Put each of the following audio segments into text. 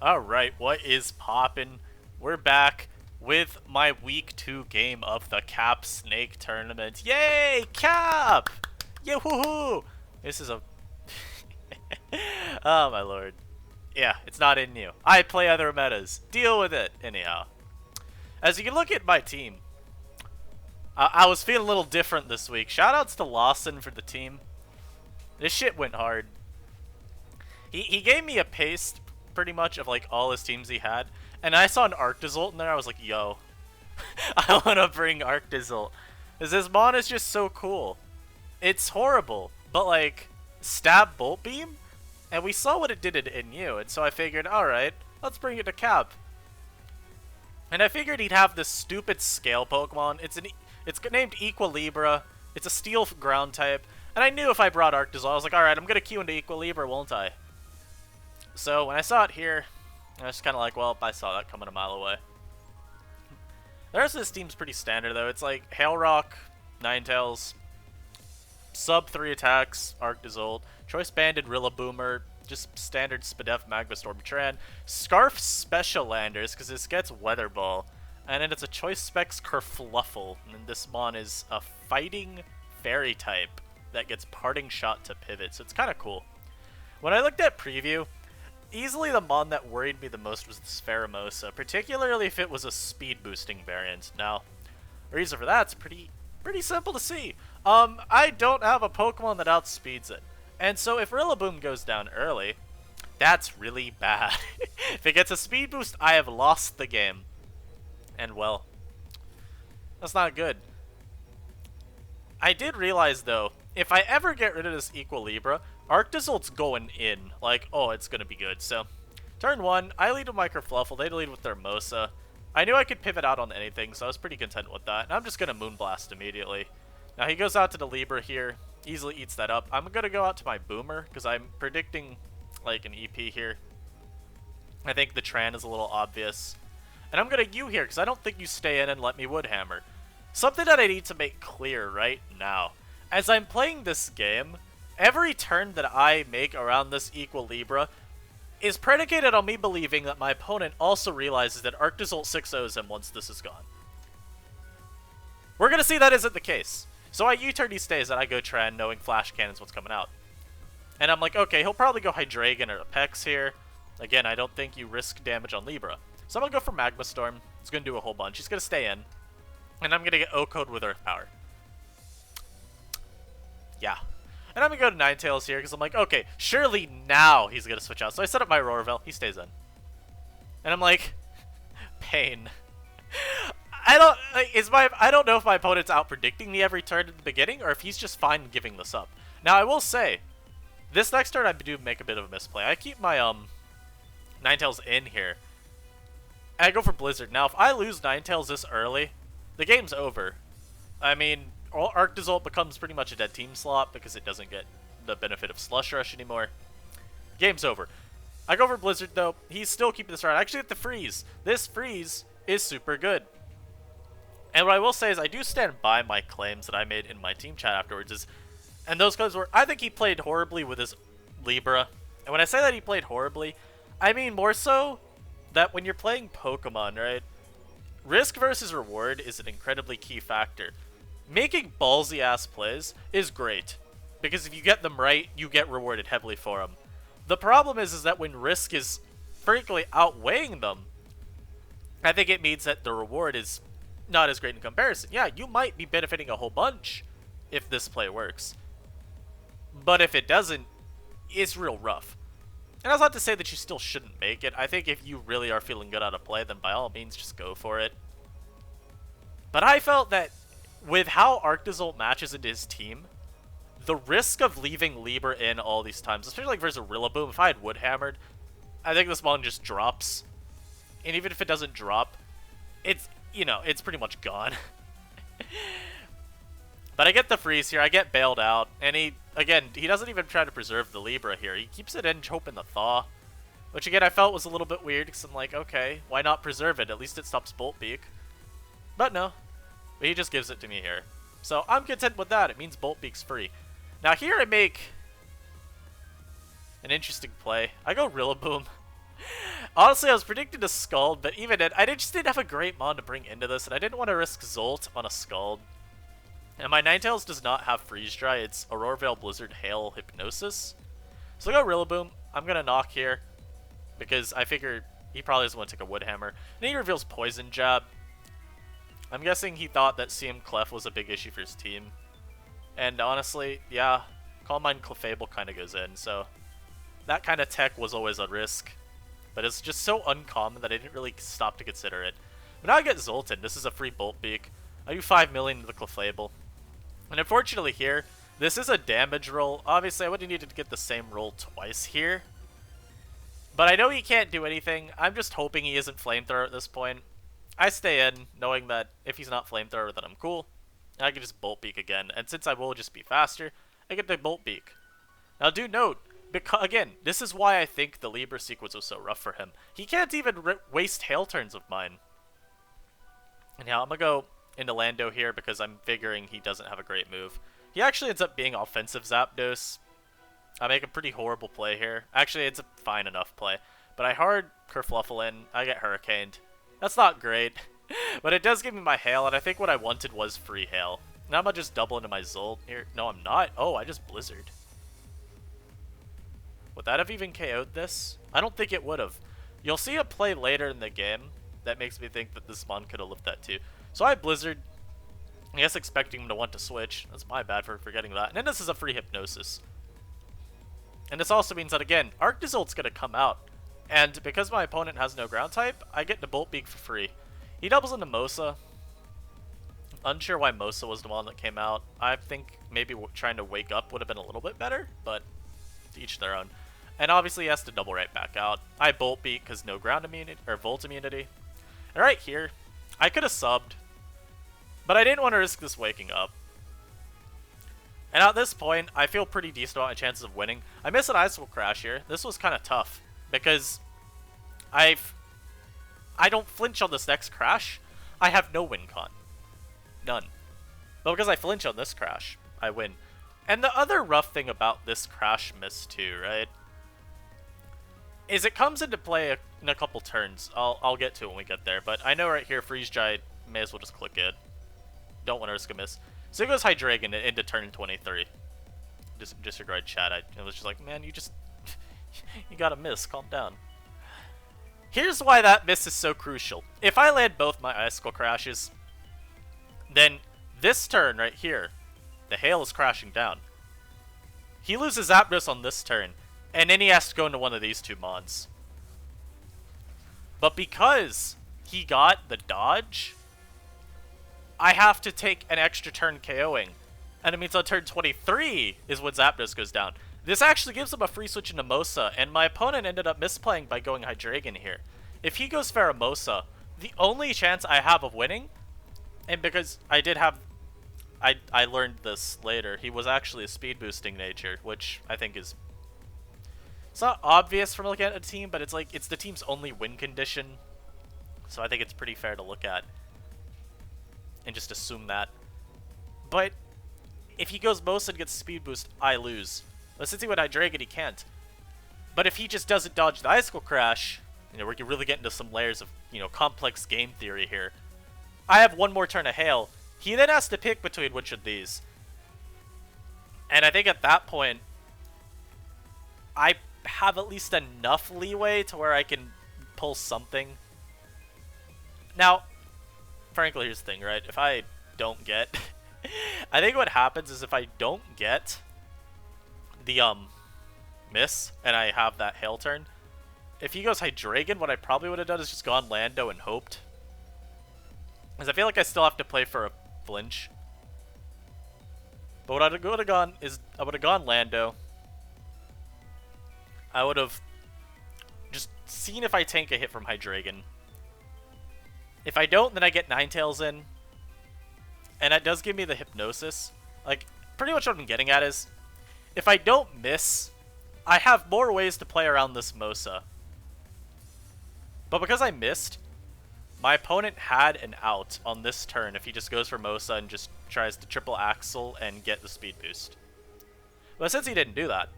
Alright, what is poppin'? We're back with my week 2 game of the Cap Snake Tournament. Yay! Cap! Yahoo! This is a... oh my lord. Yeah, it's not in you. I play other metas. Deal with it, anyhow. As you can look at my team, I was feeling a little different this week. Shoutouts to Lawson for the team. This shit went hard. He gave me a paste, pretty much, of like all his teams he had, and I saw an Arctozolt in there. I was like, yo, I want to bring Arctozolt, because this mon is just so cool. It's horrible, but like, stab Bolt Beam, and we saw what it did in you, and so I figured, alright, let's bring it to Cap. And I figured he'd have this stupid scale Pokemon. It's named Equilibra. It's a steel ground type. And I knew if I brought Arctozolt, I was like, alright, I'm going to queue into Equilibra, won't I? So when I saw it here, I was kind of like, well, I saw that coming a mile away. The rest of this team's pretty standard, though. It's like Hail Rock, Ninetales, sub 3 attacks, Arctozolt, Choice Banded, Rillaboomer, just standard Spadef, Magma Storm, Tran, Scarf Special Landers, because this gets Weather Ball, and then it's a Choice Specs Kerfluffle, and this mon is a Fighting Fairy type that gets Parting Shot to pivot, so it's kind of cool. When I looked at preview, easily the mon that worried me the most was this Pheromosa, particularly if it was a speed boosting variant. Now, the reason for that's pretty simple to see. I don't have a Pokemon that outspeeds it. And so if Rillaboom goes down early, that's really bad. If it gets a speed boost, I have lost the game. And well, that's not good. I did realize though, if I ever get rid of this Equilibra, Arctozolt's going in. Like, oh, it's gonna be good. So, turn 1, I lead with my Kerfluffle, they lead with their Mosa. I knew I could pivot out on anything, so I was pretty content with that. And I'm just gonna Moonblast immediately. Now he goes out to the Libra here, easily eats that up. I'm gonna go out to my Boomer, because I'm predicting like an EP here. I think the Tran is a little obvious. And I'm gonna U here, because I don't think you stay in and let me Woodhammer. Something that I need to make clear right now. As I'm playing this game, every turn that I make around this Equilibra is predicated on me believing that my opponent also realizes that Arctozolt 6-0s him once this is gone. We're gonna see that isn't the case. So I U-turn, he stays, and I go Tran, knowing Flash Cannon's what's coming out. And I'm like, okay, he'll probably go Hydreigon or Apex here. Again, I don't think you risk damage on Libra. So I'm gonna go for Magma Storm. It's gonna do a whole bunch. He's gonna stay in. And I'm gonna get O-Code with Earth Power. Yeah. And I'm gonna go to Ninetales here, because I'm like, okay, surely now he's gonna switch out. So I set up my Roarvel, he stays in. And I'm like, pain. I don't know if my opponent's out predicting me every turn at the beginning, or if he's just fine giving this up. Now I will say, this next turn I do make a bit of a misplay. I keep my Ninetales in here. And I go for Blizzard. Now if I lose Ninetales this early, the game's over. I mean, Arctozolt becomes pretty much a dead team slot because it doesn't get the benefit of Slush Rush anymore. Game's over. I go for Blizzard though. He's still keeping this around. I actually get the Freeze. This Freeze is super good. And what I will say is I do stand by my claims that I made in my team chat afterwards. And those claims were, I think he played horribly with his Libra. And when I say that he played horribly, I mean more so that when you're playing Pokemon, right? Risk versus reward is an incredibly key factor. Making ballsy ass plays is great, because if you get them right, you get rewarded heavily for them. The problem is that when risk is frankly outweighing them, I think it means that the reward is not as great in comparison. Yeah, you might be benefiting a whole bunch if this play works, but if it doesn't, it's real rough. And that's not to say that you still shouldn't make it. I think if you really are feeling good out of play, then by all means just go for it. But I felt that with how Arctozolt matches into his team, the risk of leaving Libra in all these times, especially like versus Rillaboom, if I had Woodhammered, I think this mon just drops. And even if it doesn't drop, it's, you know, it's pretty much gone. But I get the freeze here, I get bailed out, and he doesn't even try to preserve the Libra here. He keeps it in, hoping the Thaw. Which again, I felt was a little bit weird, because I'm like, okay, why not preserve it? At least it stops Bolt Beak. But no. But he just gives it to me here. So I'm content with that. It means Bolt Beak's free. Now here I make an interesting play. I go Rillaboom. Honestly, I was predicting a Scald, but even then, I just didn't have a great mon to bring into this, and I didn't want to risk Zolt on a Scald. And my Ninetales does not have Freeze Dry, it's Aurora Veil, Blizzard, Hail, Hypnosis. So I go Rillaboom. I'm going to knock here, because I figure he probably doesn't want to take a Wood Hammer. And he reveals Poison Jab. I'm guessing he thought that CM Clef was a big issue for his team. And honestly, yeah, Calm Mind Clefable kind of goes in, so that kind of tech was always a risk. But it's just so uncommon that I didn't really stop to consider it. But now I get Zoltan. This is a free Bolt Beak. I do 5 million into the Clefable. And unfortunately here, this is a damage roll. Obviously, I would have needed to get the same roll twice here. But I know he can't do anything. I'm just hoping he isn't Flamethrower at this point. I stay in, knowing that if he's not Flamethrower, then I'm cool. I can just Bolt Beak again. And since I will just be faster, I get the Bolt Beak. Now do note, because, again, this is why I think the Libra sequence was so rough for him. He can't even waste Hail turns of mine. And now I'm going to go into Lando here because I'm figuring he doesn't have a great move. He actually ends up being offensive Zapdos. I make a pretty horrible play here. Actually, it's a fine enough play. But I hard Kerfluffle in. I get Hurricaned. That's not great. But it does give me my Hail, and I think what I wanted was free Hail. Now I'm going to just double into my Zolt here. No, I'm not. Oh, I just Blizzard. Would that have even KO'd this? I don't think it would have. You'll see a play later in the game that makes me think that this mon could have lived that too. So I Blizzard. I guess expecting him to want to switch. That's my bad for forgetting that. And then this is a free Hypnosis. And this also means that, again, Arctozolt's going to come out. And because my opponent has no ground type, I get the Bolt Beak for free. He doubles into Mosa. Unsure why Mosa was the one that came out. I think maybe trying to wake up would have been a little bit better, but to each their own. And obviously he has to double right back out. I Bolt Beat because no ground immunity, or Volt immunity. And right here, I could have subbed, but I didn't want to risk this waking up. And at this point, I feel pretty decent about my chances of winning. I miss an Icicle Crash here. This was kind of tough, because I don't flinch on this next crash. I have no win con. None. But because I flinch on this crash, I win. And the other rough thing about this crash miss too, right, is it comes into play in a couple turns. I'll get to it when we get there, but I know right here, Freeze Dry, may as well just click it. Don't want to risk a miss. So it goes Hydreigon into turn 23. Disregard chat. I was just like, man, you just... you gotta miss. Calm down. Here's why that miss is so crucial. If I land both my Icicle Crashes, then this turn right here, the Hail is crashing down. He loses Zapdos on this turn, and then he has to go into one of these two mons. But because he got the dodge, I have to take an extra turn KOing. And it means on turn 23 is when Zapdos goes down. This actually gives him a free switch into Mosa, and my opponent ended up misplaying by going Hydreigon here. If he goes Pheromosa, the only chance I have of winning, and because I did have... I learned this later, he was actually a speed boosting nature, which I think is... It's not obvious from looking at a team, but it's like, it's the team's only win condition. So I think it's pretty fair to look at. And just assume that. But if he goes Mosa and gets speed boost, I lose. But since he went Hydreigon, he can't. But if he just doesn't dodge the Icicle Crash, you know, we're really getting into some layers of, you know, complex game theory here. I have one more turn of Hail. He then has to pick between which of these. And I think at that point, I have at least enough leeway to where I can pull something. Now, frankly, here's the thing, right? If I don't get... I think what happens is if I don't get the miss, and I have that Hail turn, if he goes Hydreigon, what I probably would have done is just gone Lando and hoped. Because I feel like I still have to play for a flinch. But what I would have gone is, I would have gone Lando. I would have just seen if I tank a hit from Hydreigon. If I don't, then I get Ninetales in. And that does give me the Hypnosis. Like, pretty much what I'm getting at is, if I don't miss, I have more ways to play around this Mosa. But because I missed, my opponent had an out on this turn if he just goes for Mosa and just tries to triple Axle and get the speed boost. But since he didn't do that,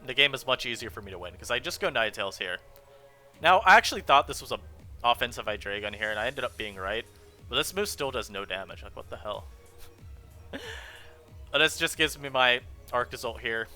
the game is much easier for me to win, because I just go Ninetales here. Now, I actually thought this was a offensive Hydreigon here, and I ended up being right. But this move still does no damage. Like, what the hell? But this just gives me my Arctozolt here,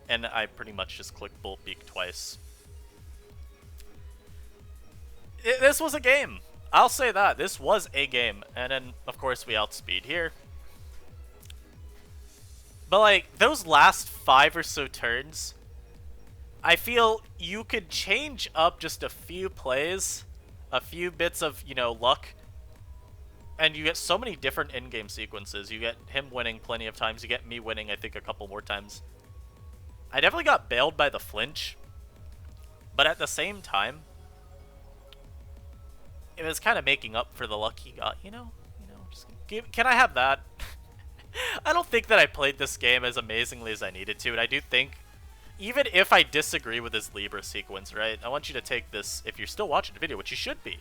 and I pretty much just click Bolt Beak twice. This was a game. I'll say that. This was a game. And then, of course, we outspeed here. But, like, those last 5 or so turns, I feel you could change up just a few plays, a few bits of, you know, luck, and you get so many different in-game sequences. You get him winning plenty of times. You get me winning, I think, a couple more times. I definitely got bailed by the flinch, but at the same time, it was kind of making up for the luck he got, you know? Just can I have that? I don't think that I played this game as amazingly as I needed to, and I do think, even if I disagree with his Libra sequence, right? I want you to take this, if you're still watching the video, which you should be.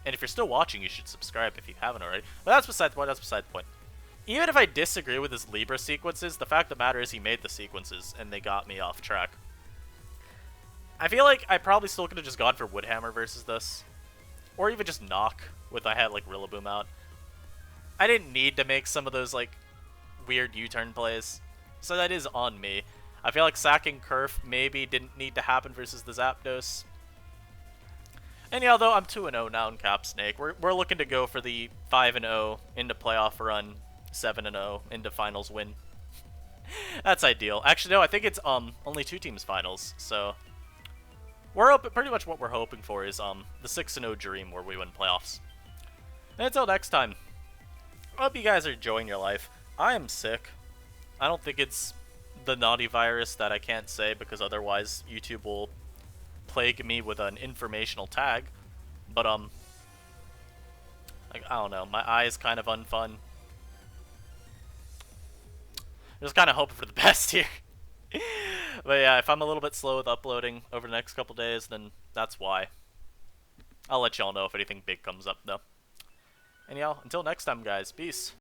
And if you're still watching, you should subscribe if you haven't already. But that's beside the point, that's beside the point. Even if I disagree with his Libra sequences, the fact of the matter is he made the sequences, and they got me off track. I feel like I probably still could have just gone for Woodhammer versus this. Or even just Knock, with I had, like, Rillaboom out. I didn't need to make some of those, like, weird U-turn plays. So that is on me. I feel like sacking Kerf maybe didn't need to happen versus the Zapdos. And yeah, though I'm 2-0 now in Cap Snake, we're looking to go for the 5-0 into playoff run, 7-0 into finals win. That's ideal. Actually, no, I think it's only 2 teams finals, so we're open. Pretty much what we're hoping for is the 6-0 dream where we win playoffs. And until next time, I hope you guys are enjoying your life. I am sick. I don't think it's the naughty virus that I can't say because otherwise YouTube will plague me with an informational tag. But like, I don't know, my eye is kind of unfun. Just kind of hoping for the best here. But yeah, if I'm a little bit slow with uploading over the next couple days, then that's why. I'll let y'all know if anything big comes up though. And yeah, until next time guys, peace.